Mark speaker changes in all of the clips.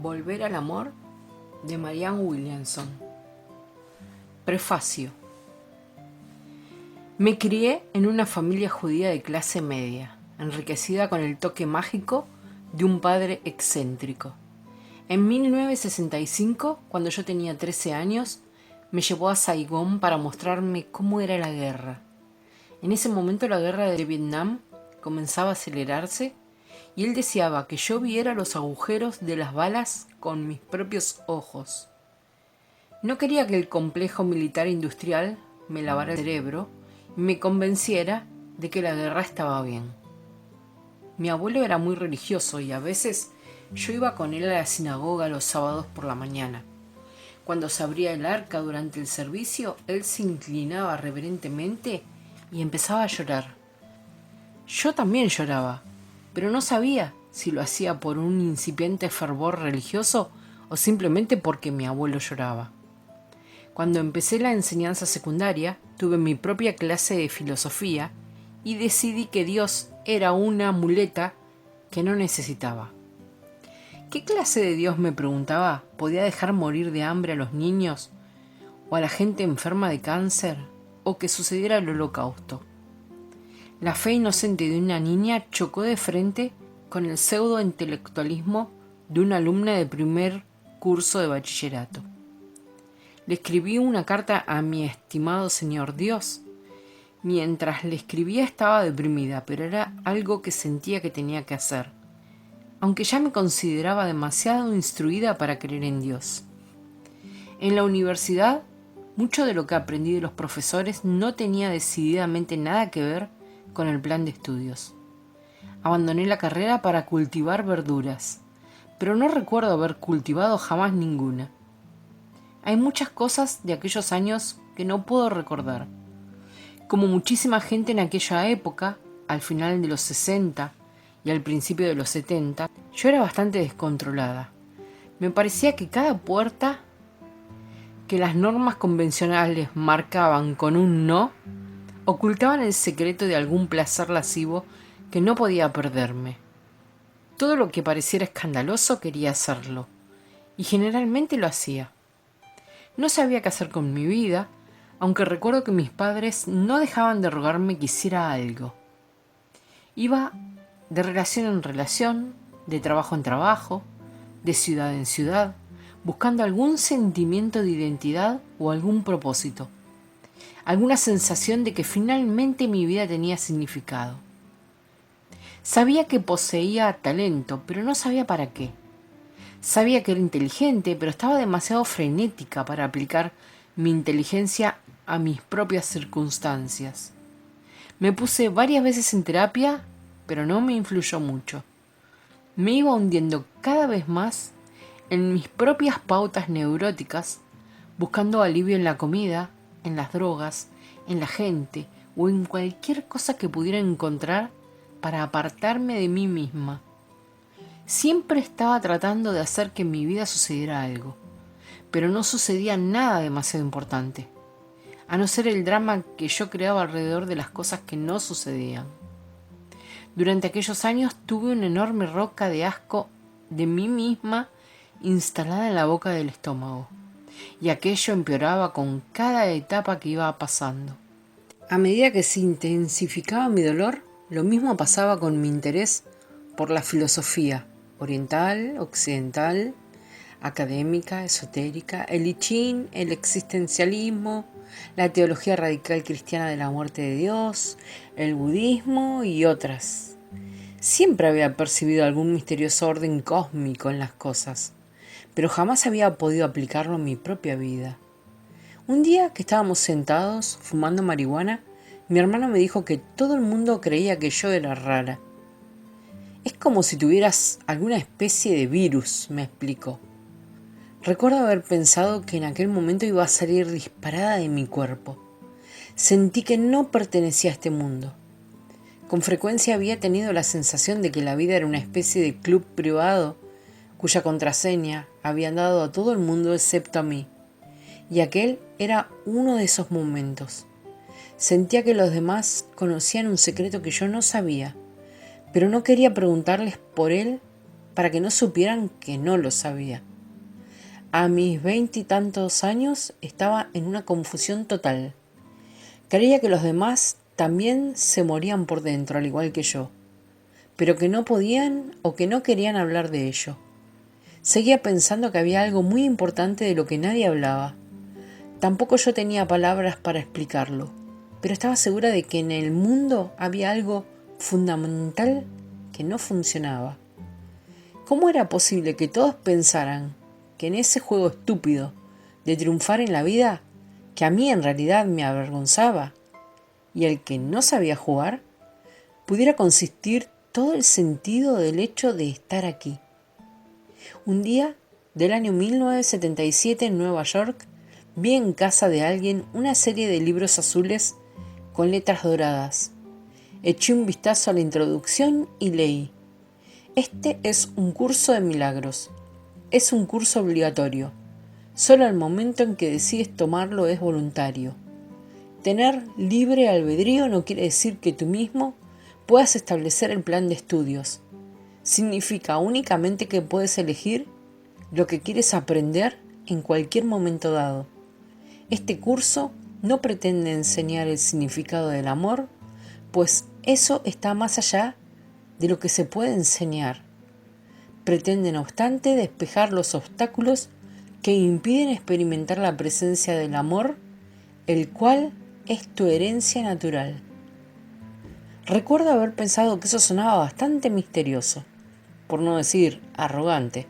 Speaker 1: Volver al amor de Marianne Williamson. Prefacio. Me crié en una familia judía de clase media, enriquecida con el toque mágico de un padre excéntrico. En 1965, cuando yo tenía 13 años, me llevó a Saigón para mostrarme cómo era la guerra. En ese momento la guerra de Vietnam comenzaba a acelerarse y él deseaba que yo viera los agujeros de las balas con mis propios ojos. No quería que el complejo militar industrial me lavara el cerebro y me convenciera de que la guerra estaba bien. Mi abuelo era muy religioso y a veces yo iba con él a la sinagoga los sábados por la mañana. Cuando se abría el arca durante el servicio, él se inclinaba reverentemente y empezaba a llorar. Yo también lloraba, pero no sabía si lo hacía por un incipiente fervor religioso o simplemente porque mi abuelo lloraba. Cuando empecé la enseñanza secundaria, tuve mi propia clase de filosofía y decidí que Dios era una muleta que no necesitaba. ¿Qué clase de Dios, me preguntaba, podía dejar morir de hambre a los niños o a la gente enferma de cáncer o que sucediera el holocausto? La fe inocente de una niña chocó de frente con el pseudo-intelectualismo de una alumna de primer curso de bachillerato. Le escribí una carta a mi estimado señor Dios. Mientras le escribía estaba deprimida, pero era algo que sentía que tenía que hacer, aunque ya me consideraba demasiado instruida para creer en Dios. En la universidad, mucho de lo que aprendí de los profesores no tenía decididamente nada que ver con el plan de estudios. Abandoné la carrera para cultivar verduras, pero no recuerdo haber cultivado jamás ninguna. Hay muchas cosas de aquellos años que no puedo recordar. Como muchísima gente en aquella época, al final de los 60 y al principio de los 70, yo era bastante descontrolada. Me parecía que cada puerta que las normas convencionales marcaban con un no, ocultaban el secreto de algún placer lascivo que no podía perderme. Todo lo que pareciera escandaloso quería hacerlo, y generalmente lo hacía. No sabía qué hacer con mi vida, aunque recuerdo que mis padres no dejaban de rogarme que hiciera algo. Iba de relación en relación, de trabajo en trabajo, de ciudad en ciudad, buscando algún sentimiento de identidad o algún propósito, alguna sensación de que finalmente mi vida tenía significado. Sabía que poseía talento, pero no sabía para qué. Sabía que era inteligente, pero estaba demasiado frenética para aplicar mi inteligencia a mis propias circunstancias. Me puse varias veces en terapia, pero no me influyó mucho. Me iba hundiendo cada vez más en mis propias pautas neuróticas, buscando alivio en la comida, en las drogas, en la gente o en cualquier cosa que pudiera encontrar para apartarme de mí misma. Siempre estaba tratando de hacer que en mi vida sucediera algo, pero no sucedía nada demasiado importante, a no ser el drama que yo creaba alrededor de las cosas que no sucedían. Durante aquellos años tuve una enorme roca de asco de mí misma instalada en la boca del estómago, y aquello empeoraba con cada etapa que iba pasando. A medida que se intensificaba mi dolor, lo mismo pasaba con mi interés por la filosofía oriental, occidental, académica, esotérica, el I Ching, el existencialismo, la teología radical cristiana de la muerte de Dios, el budismo y otras. Siempre había percibido algún misterioso orden cósmico en las cosas, pero jamás había podido aplicarlo en mi propia vida. Un día que estábamos sentados fumando marihuana, mi hermano me dijo que todo el mundo creía que yo era rara. Es como si tuvieras alguna especie de virus, me explicó. Recuerdo haber pensado que en aquel momento iba a salir disparada de mi cuerpo. Sentí que no pertenecía a este mundo. Con frecuencia había tenido la sensación de que la vida era una especie de club privado cuya contraseña habían dado a todo el mundo excepto a mí. Y aquel era uno de esos momentos. Sentía que los demás conocían un secreto que yo no sabía, pero no quería preguntarles por él para que no supieran que no lo sabía. A mis 20 y tantos años estaba en una confusión total. Creía que los demás también se morían por dentro, al igual que yo, pero que no podían o que no querían hablar de ello. Seguía pensando que había algo muy importante de lo que nadie hablaba. Tampoco yo tenía palabras para explicarlo, pero estaba segura de que en el mundo había algo fundamental que no funcionaba. ¿Cómo era posible que todos pensaran que en ese juego estúpido de triunfar en la vida, que a mí en realidad me avergonzaba, y el que no sabía jugar, pudiera consistir todo el sentido del hecho de estar aquí? Un día del año 1977 en Nueva York, vi en casa de alguien una serie de libros azules con letras doradas. Eché un vistazo a la introducción y leí: este es un curso de milagros. Es un curso obligatorio. Solo el momento en que decides tomarlo es voluntario. Tener libre albedrío no quiere decir que tú mismo puedas establecer el plan de estudios. Significa únicamente que puedes elegir lo que quieres aprender en cualquier momento dado. Este curso no pretende enseñar el significado del amor, pues eso está más allá de lo que se puede enseñar. Pretende, no obstante, despejar los obstáculos que impiden experimentar la presencia del amor, el cual es tu herencia natural. Recuerdo haber pensado que eso sonaba bastante misterioso, por no decir arrogante.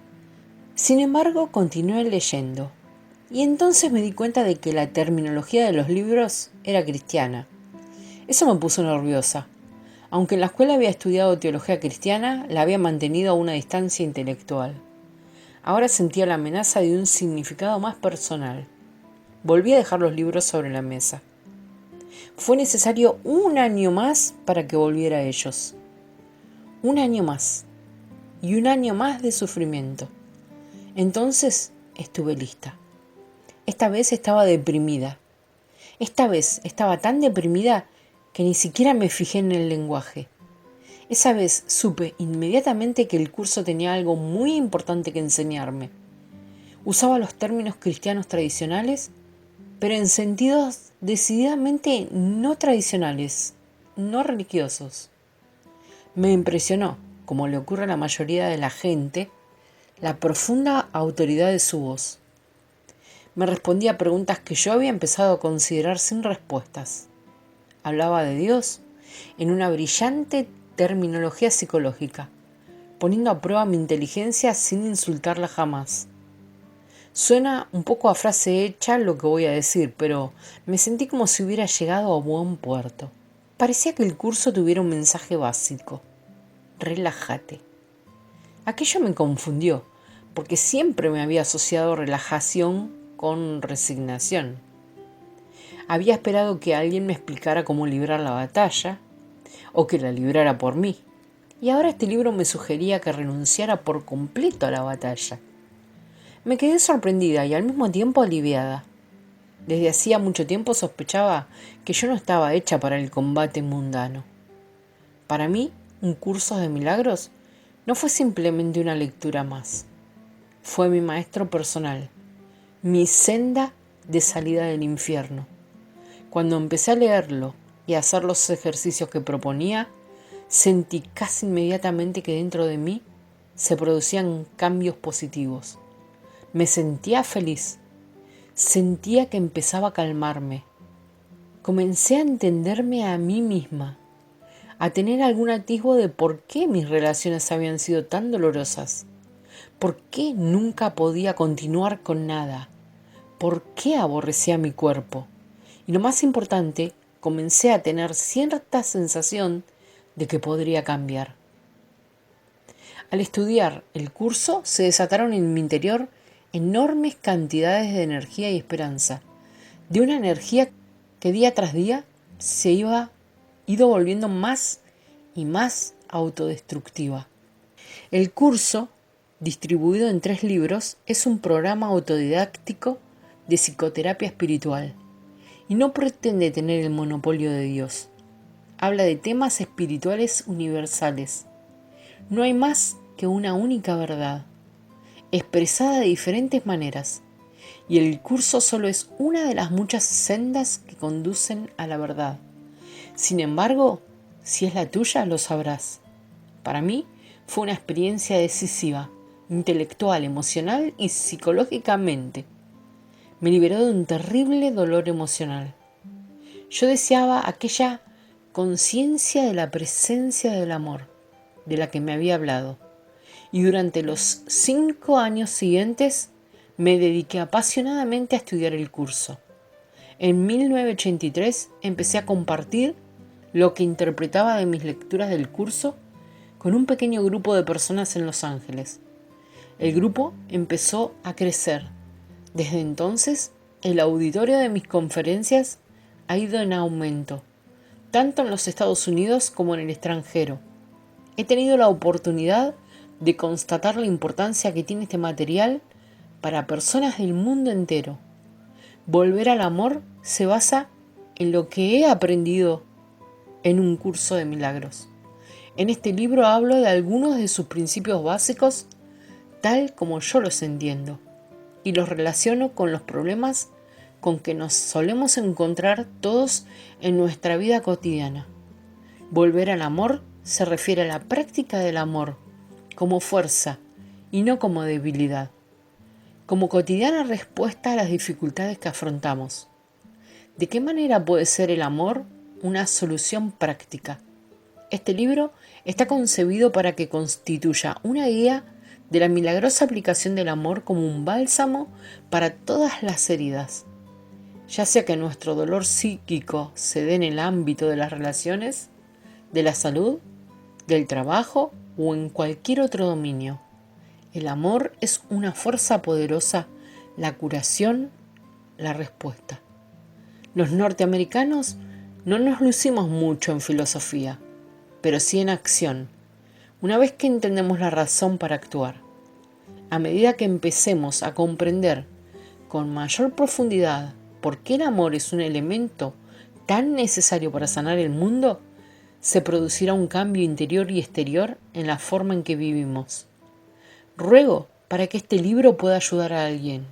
Speaker 1: Sin embargo, continué leyendo, y entonces me di cuenta de que la terminología de los libros era cristiana. Eso me puso nerviosa. Aunque en la escuela había estudiado teología cristiana, la había mantenido a una distancia intelectual. Ahora sentía la amenaza de un significado más personal. Volví a dejar los libros sobre la mesa. Fue necesario un año más para que volviera a ellos. Un año más. Y un año más de sufrimiento. Entonces estuve lista. Esta vez estaba deprimida. Esta vez estaba tan deprimida que ni siquiera me fijé en el lenguaje. Esa vez supe inmediatamente que el curso tenía algo muy importante que enseñarme. Usaba los términos cristianos tradicionales, pero en sentidos decididamente no tradicionales, no religiosos. Me impresionó, como le ocurre a la mayoría de la gente, la profunda autoridad de su voz. Me respondía a preguntas que yo había empezado a considerar sin respuestas. Hablaba de Dios en una brillante terminología psicológica, poniendo a prueba mi inteligencia sin insultarla jamás. Suena un poco a frase hecha lo que voy a decir, pero me sentí como si hubiera llegado a buen puerto. Parecía que el curso tuviera un mensaje básico: relájate. Aquello me confundió, porque siempre me había asociado relajación con resignación. Había esperado que alguien me explicara cómo librar la batalla, o que la librara por mí, y ahora este libro me sugería que renunciara por completo a la batalla. Me quedé sorprendida y al mismo tiempo aliviada. Desde hacía mucho tiempo sospechaba que yo no estaba hecha para el combate mundano. Para mí, un curso de milagros no fue simplemente una lectura más. Fue mi maestro personal, mi senda de salida del infierno. Cuando empecé a leerlo y a hacer los ejercicios que proponía, sentí casi inmediatamente que dentro de mí se producían cambios positivos. Me sentía feliz. Sentía que empezaba a calmarme. Comencé a entenderme a mí misma, a tener algún atisbo de por qué mis relaciones habían sido tan dolorosas, por qué nunca podía continuar con nada, por qué aborrecía mi cuerpo. Y lo más importante, comencé a tener cierta sensación de que podría cambiar. Al estudiar el curso, se desataron en mi interior enormes cantidades de energía y esperanza, de una energía que día tras día se ido volviendo más y más autodestructiva. El curso, distribuido en 3 libros, es un programa autodidáctico de psicoterapia espiritual y no pretende tener el monopolio de Dios. Habla de temas espirituales universales. No hay más que una única verdad, expresada de diferentes maneras, y el curso solo es una de las muchas sendas que conducen a la verdad. Sin embargo, si es la tuya, lo sabrás. Para mí fue una experiencia decisiva, intelectual, emocional y psicológicamente. Me liberó de un terrible dolor emocional. Yo deseaba aquella conciencia de la presencia del amor, de la que me había hablado. Y durante los 5 años siguientes me dediqué apasionadamente a estudiar el curso. En 1983 empecé a compartir lo que interpretaba de mis lecturas del curso con un pequeño grupo de personas en Los Ángeles. El grupo empezó a crecer. Desde entonces, el auditorio de mis conferencias ha ido en aumento, tanto en los Estados Unidos como en el extranjero. He tenido la oportunidad de constatar la importancia que tiene este material para personas del mundo entero. Volver al amor se basa en lo que he aprendido en un curso de milagros. En este libro hablo de algunos de sus principios básicos tal como yo los entiendo y los relaciono con los problemas con que nos solemos encontrar todos en nuestra vida cotidiana. Volver al amor se refiere a la práctica del amor como fuerza y no como debilidad, como cotidiana respuesta a las dificultades que afrontamos. ¿De qué manera puede ser el amor una solución práctica? Este libro está concebido para que constituya una guía de la milagrosa aplicación del amor como un bálsamo para todas las heridas, ya sea que nuestro dolor psíquico se dé en el ámbito de las relaciones, de la salud, del trabajo o en cualquier otro dominio. El amor es una fuerza poderosa, la curación, la respuesta. Los norteamericanos no nos lucimos mucho en filosofía, pero sí en acción, una vez que entendemos la razón para actuar. A medida que empecemos a comprender con mayor profundidad por qué el amor es un elemento tan necesario para sanar el mundo, se producirá un cambio interior y exterior en la forma en que vivimos. Ruego para que este libro pueda ayudar a alguien.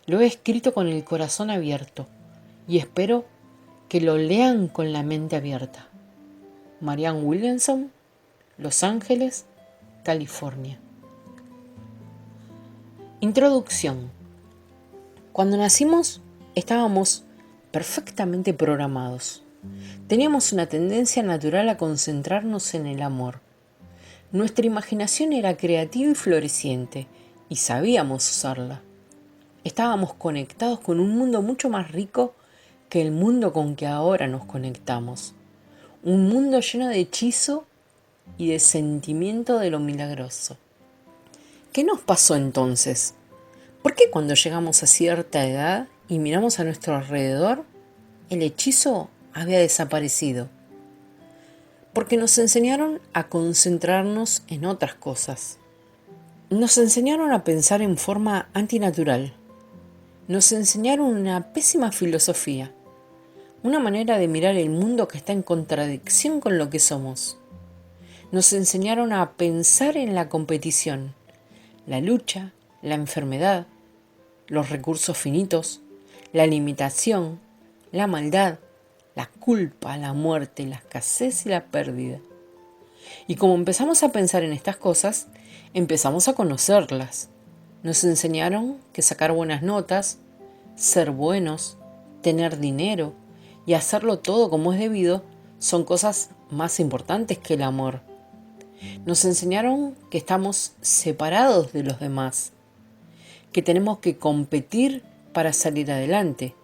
Speaker 1: Lo he escrito con el corazón abierto y espero que lo lean con la mente abierta. Marianne Williamson, Los Ángeles, California. Introducción. Cuando nacimos, estábamos perfectamente programados. Teníamos una tendencia natural a concentrarnos en el amor. Nuestra imaginación era creativa y floreciente, y sabíamos usarla. Estábamos conectados con un mundo mucho más rico que el mundo con que ahora nos conectamos. Un mundo lleno de hechizo y de sentimiento de lo milagroso. ¿Qué nos pasó entonces? ¿Por qué cuando llegamos a cierta edad y miramos a nuestro alrededor, el hechizo había desaparecido? Porque nos enseñaron a concentrarnos en otras cosas. Nos enseñaron a pensar en forma antinatural. Nos enseñaron una pésima filosofía, una manera de mirar el mundo que está en contradicción con lo que somos. Nos enseñaron a pensar en la competición, la lucha, la enfermedad, los recursos finitos, la limitación, la maldad, la culpa, la muerte, la escasez y la pérdida. Y como empezamos a pensar en estas cosas, empezamos a conocerlas. Nos enseñaron que sacar buenas notas, ser buenos, tener dinero y hacerlo todo como es debido son cosas más importantes que el amor. Nos enseñaron que estamos separados de los demás, que tenemos que competir para salir adelante,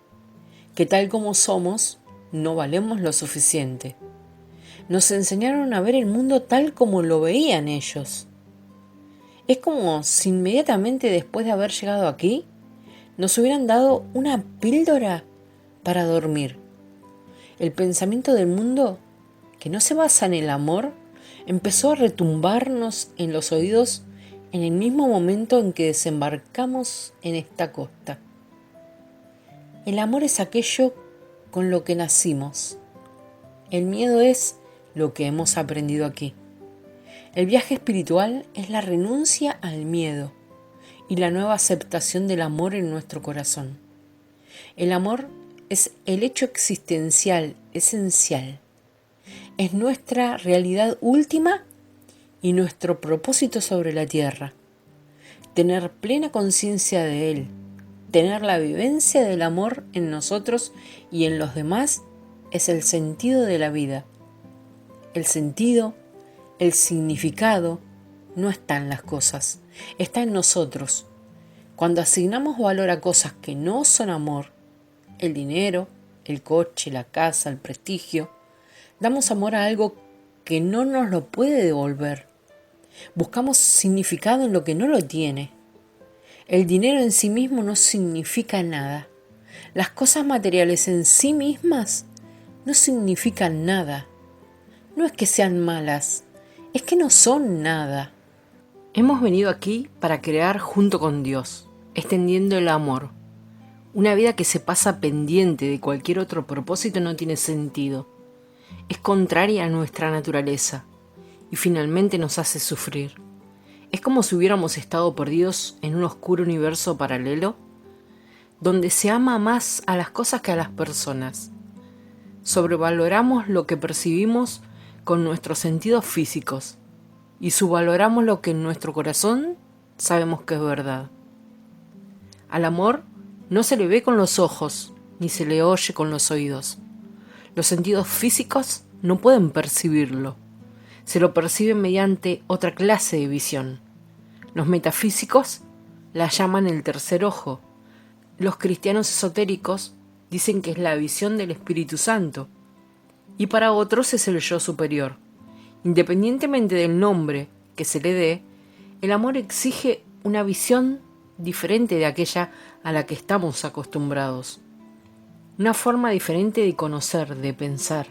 Speaker 1: que tal como somos, no valemos lo suficiente. Nos enseñaron a ver el mundo tal como lo veían ellos. Es como si inmediatamente después de haber llegado aquí, nos hubieran dado una píldora para dormir. El pensamiento del mundo, que no se basa en el amor, empezó a retumbarnos en los oídos en el mismo momento en que desembarcamos en esta costa. El amor es aquello con lo que nacimos. El miedo es lo que hemos aprendido aquí. El viaje espiritual es la renuncia al miedo y la nueva aceptación del amor en nuestro corazón. El amor es el hecho existencial, esencial. Es nuestra realidad última y nuestro propósito sobre la tierra. Tener plena conciencia de él, tener la vivencia del amor en nosotros y en los demás es el sentido de la vida. El sentido, el significado, no está en las cosas, está en nosotros. Cuando asignamos valor a cosas que no son amor, el dinero, el coche, la casa, el prestigio, damos amor a algo que no nos lo puede devolver. Buscamos significado en lo que no lo tiene. El dinero en sí mismo no significa nada. Las cosas materiales en sí mismas no significan nada. No es que sean malas, es que no son nada. Hemos venido aquí para crear junto con Dios, extendiendo el amor. Una vida que se pasa pendiente de cualquier otro propósito no tiene sentido. Es contraria a nuestra naturaleza y finalmente nos hace sufrir. Es como si hubiéramos estado perdidos en un oscuro universo paralelo donde se ama más a las cosas que a las personas. Sobrevaloramos lo que percibimos con nuestros sentidos físicos y subvaloramos lo que en nuestro corazón sabemos que es verdad. Al amor no se le ve con los ojos ni se le oye con los oídos. Los sentidos físicos no pueden percibirlo. Se lo perciben mediante otra clase de visión. Los metafísicos la llaman el tercer ojo. Los cristianos esotéricos dicen que es la visión del Espíritu Santo. Y para otros es el yo superior. Independientemente del nombre que se le dé, el amor exige una visión diferente de aquella a la que estamos acostumbrados. Una forma diferente de conocer, de pensar.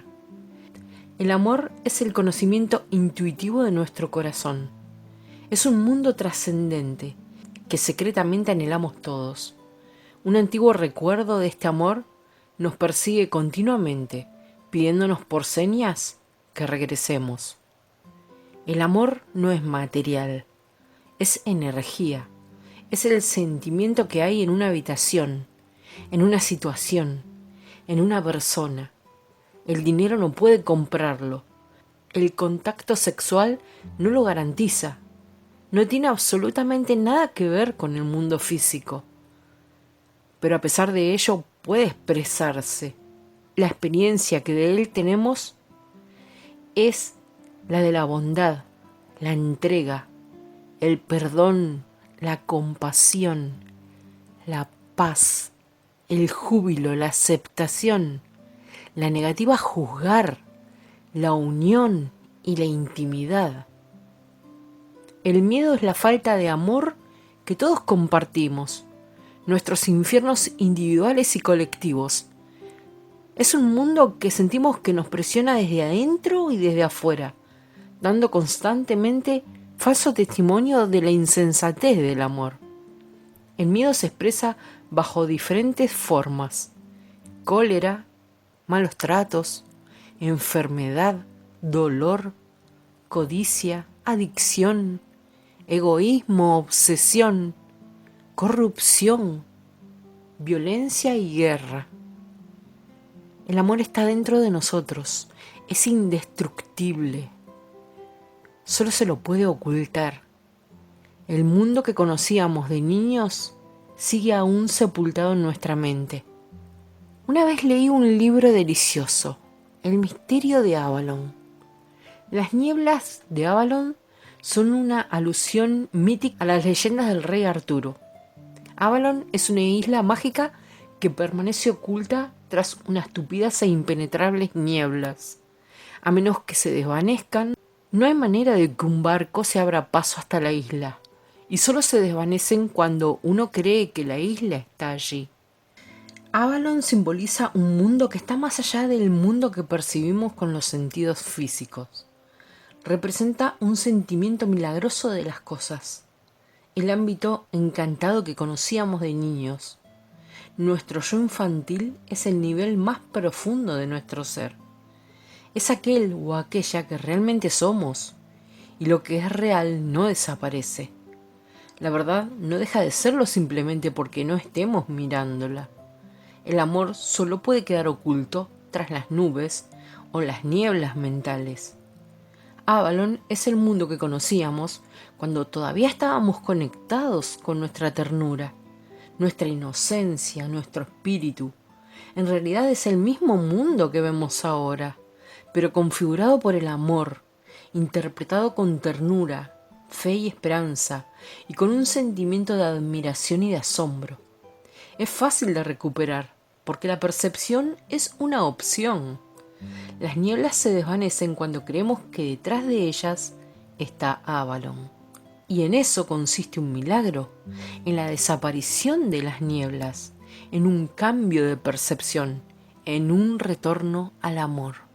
Speaker 1: El amor es el conocimiento intuitivo de nuestro corazón. Es un mundo trascendente que secretamente anhelamos todos. Un antiguo recuerdo de este amor nos persigue continuamente, pidiéndonos por señas que regresemos. El amor no es material, es energía. Es el sentimiento que hay en una habitación, en una situación, en una persona. El dinero no puede comprarlo. El contacto sexual no lo garantiza. No tiene absolutamente nada que ver con el mundo físico. Pero a pesar de ello puede expresarse. La experiencia que de él tenemos es la de la bondad, la entrega, el perdón, la compasión, la paz, el júbilo, la aceptación, la negativa a juzgar, la unión y la intimidad. El miedo es la falta de amor que todos compartimos, nuestros infiernos individuales y colectivos. Es un mundo que sentimos que nos presiona desde adentro y desde afuera, dando constantemente falso testimonio de la insensatez del amor. El miedo se expresa bajo diferentes formas: cólera, malos tratos, enfermedad, dolor, codicia, adicción, egoísmo, obsesión, corrupción, violencia y guerra. El amor está dentro de nosotros, es indestructible. Solo se lo puede ocultar. El mundo que conocíamos de niños sigue aún sepultado en nuestra mente. Una vez leí un libro delicioso, El misterio de Avalon. Las nieblas de Avalon son una alusión mítica a las leyendas del rey Arturo. Avalon es una isla mágica que permanece oculta tras unas tupidas e impenetrables nieblas. A menos que se desvanezcan, no hay manera de que un barco se abra paso hasta la isla, y solo se desvanecen cuando uno cree que la isla está allí. Avalon simboliza un mundo que está más allá del mundo que percibimos con los sentidos físicos. Representa un sentimiento milagroso de las cosas, el ámbito encantado que conocíamos de niños. Nuestro yo infantil es el nivel más profundo de nuestro ser. Es aquel o aquella que realmente somos y lo que es real no desaparece. La verdad no deja de serlo simplemente porque no estemos mirándola. El amor solo puede quedar oculto tras las nubes o las nieblas mentales. Avalon es el mundo que conocíamos cuando todavía estábamos conectados con nuestra ternura, nuestra inocencia, nuestro espíritu. En realidad es el mismo mundo que vemos ahora, pero configurado por el amor, interpretado con ternura, fe y esperanza, y con un sentimiento de admiración y de asombro. Es fácil de recuperar, porque la percepción es una opción. Las nieblas se desvanecen cuando creemos que detrás de ellas está Avalon. Y en eso consiste un milagro, en la desaparición de las nieblas, en un cambio de percepción, en un retorno al amor.